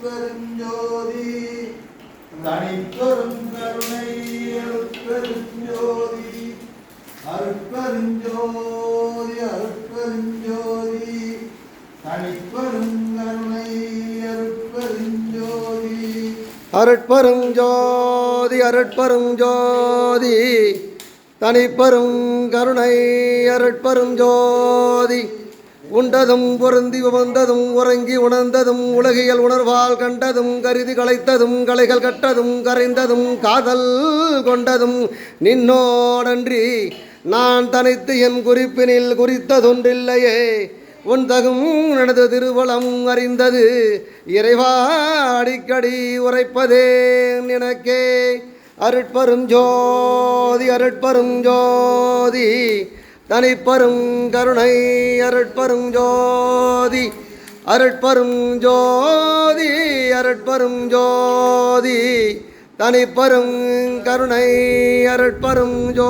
அருட்பெருஞ்சோதி தனிப்பெரும் கருணை அருட்பெருஞ்சோதி அருட்பெருஞ்சோதி அருட்பெருஞ்சோதி தனிப்பெரும் கருணை அருட்பெருஞ்சோதி அருட்பெருஞ்சோதி அருட்பெருஞ்சோதி தனிப்பெரும் கருணை அருட்பெருஞ்சோதி உண்டதும் பொருந்தி உவந்ததும் உறங்கி உணர்ந்ததும் உலகியல் உணர்வால் கண்டதும் கருதி களைத்ததும் கலைகள் கட்டதும் கரைந்ததும் காதல் கொண்டதும் நின்னோடன்றி நான் தனித்து என் குறிப்பினில் குறித்ததொன்றில்லையே உன் தகும் எனது திருவளம் அறிந்தது இறைவா அடிக்கடி உரைப்பதே எனக்கே அருட்பெருஞ்சோதி அருட்பெருஞ்சோதி தனிப்பெரும் கருணை அருட்பெருஞ்சோதி அருட்பெருஞ்சோதி அருட்பெருஞ்சோதி தனிப்பெரும் கருணை அருட்பெருஞ்சோதி